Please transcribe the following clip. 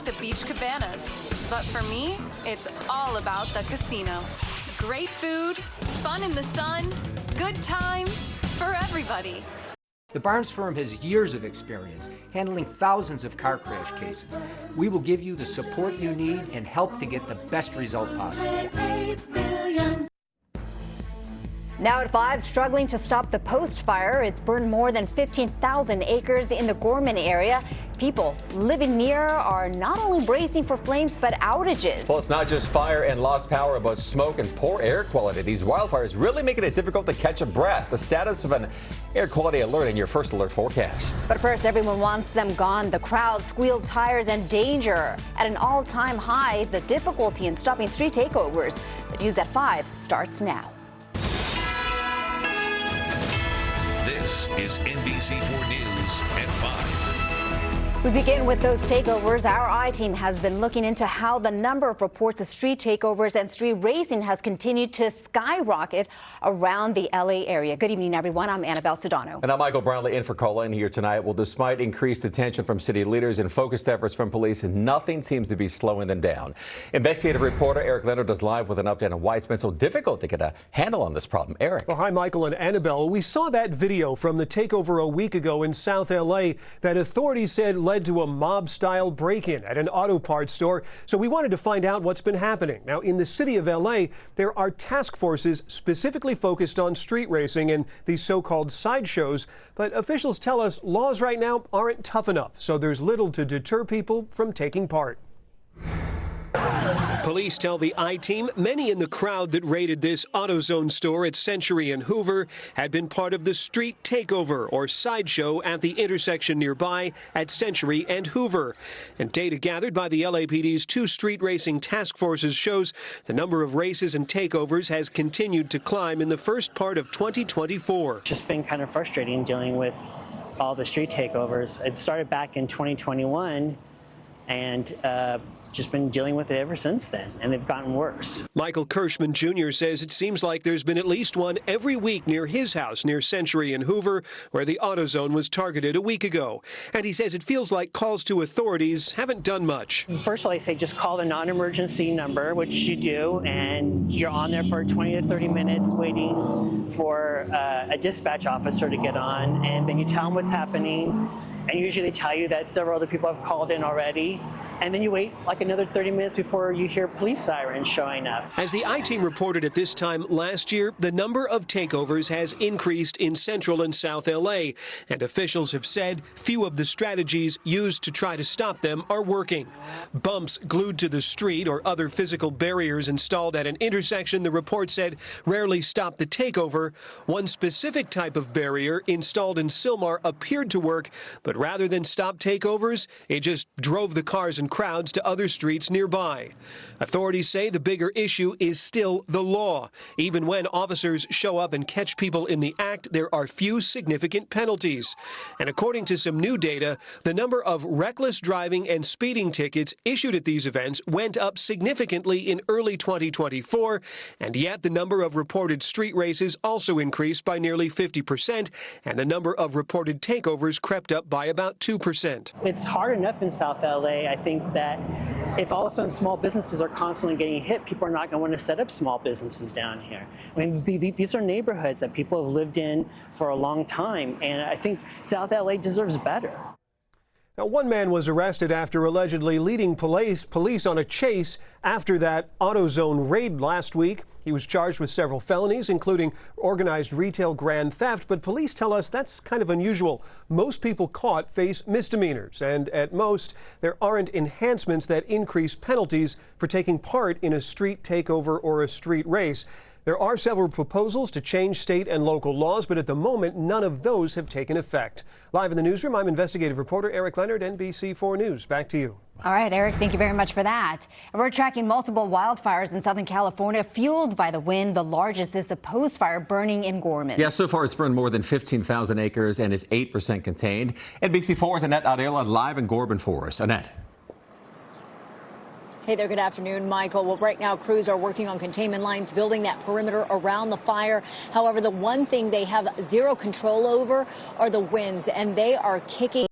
the beach cabanas. But for me, it's all about the casino. Great food, fun in the sun, good times for everybody. The Barnes firm has years of experience handling thousands of car crash cases. We will give you the support you need and help to get the best result possible. Now at 5, struggling to stop the Post fire. It's burned more than 15,000 acres in the Gorman area. People living near are not only bracing for flames, but outages. Well, it's not just fire and lost power, but smoke and poor air quality. These wildfires really making it difficult to catch a breath. The status of an air quality alert in your first alert forecast. But first, everyone wants them gone. The crowd, squealed tires, and danger at an all-time high. The difficulty in stopping street takeovers. The news at 5 starts now. This is NBC4 News at 5. We begin with those takeovers. Our I-team has been looking into how the number of reports of street takeovers and street racing has continued to skyrocket around the LA area. Good evening, everyone. I'm Annabelle Sedano. And I'm Michael Brownlee in for Colleen here tonight. Well, despite increased attention from city leaders and focused efforts from police, nothing seems to be slowing them down. Investigative reporter Eric Leonard is live with an update on why it's been so difficult to get a handle on this problem. Eric. Well, hi, Michael and Annabelle. We saw that video from the takeover a week ago in South LA that authorities said led to a mob-style break-in at an auto parts store. So we wanted to find out what's been happening. Now, in the city of LA, there are task forces specifically focused on street racing and these so-called sideshows. But officials tell us laws right now aren't tough enough, so there's little to deter people from taking part. Police tell the I-team many in the crowd that raided this AutoZone store at Century and Hoover had been part of the street takeover or sideshow at the intersection nearby at Century and Hoover. And data gathered by the LAPD's 2 street racing task forces shows the number of races and takeovers has continued to climb in the first part of 2024. It's just been kind of frustrating dealing with all the street takeovers. It started back in 2021 and just been dealing with it ever since then, and they've gotten worse. Michael Kirschman Jr. says it seems like there's been at least one every week near his house near Century and Hoover, where the AutoZone was targeted a week ago. And he says it feels like calls to authorities haven't done much. First of all, they say just call the non-emergency number, which you do, and you're on there for 20 to 30 minutes waiting for a dispatch officer to get on, and then you tell them what's happening, and usually they tell you that several other people have called in already. And then you wait like another 30 minutes before you hear police sirens showing up. As the I-team reported at this time last year, the number of takeovers has increased in Central and South LA, and officials have said few of the strategies used to try to stop them are working. Bumps glued to the street or other physical barriers installed at an intersection, the report said, rarely stop the takeover. One specific type of barrier installed in Sylmar appeared to work, but rather than stop takeovers, it just drove the cars and crowds to other streets nearby. Authorities say the bigger issue is still the law. Even when officers show up and catch people in the act, there are few significant penalties. And according to some new data, the number of reckless driving and speeding tickets issued at these events went up significantly in early 2024, and yet the number of reported street races also increased by nearly 50%, and the number of reported takeovers crept up by about 2%. It's hard enough in South LA, I think, that if all of a sudden small businesses are constantly getting hit, people are not going to want to set up small businesses down here. I mean, these are neighborhoods that people have lived in for a long time, and I think South LA deserves better. Now, one man was arrested after allegedly leading police on a chase after that AutoZone raid last week. He was charged with several felonies, including organized retail grand theft, but police tell us that's kind of unusual. Most people caught face misdemeanors, and at most, there aren't enhancements that increase penalties for taking part in a street takeover or a street race. There are several proposals to change state and local laws, but at the moment, none of those have taken effect. Live in the newsroom, I'm investigative reporter Eric Leonard, NBC4 News. Back to you. All right, Eric, thank you very much for that. And we're tracking multiple wildfires in Southern California, fueled by the wind. The largest is the Post fire burning in Gorman. Yeah, so far it's burned more than 15,000 acres and is 8% contained. NBC4's Annette Adela live in Gorman for us. Annette. Hey there, good afternoon, Michael. Well, right now, crews are working on containment lines, building that perimeter around the fire. However, the one thing they have zero control over are the winds, and they are kicking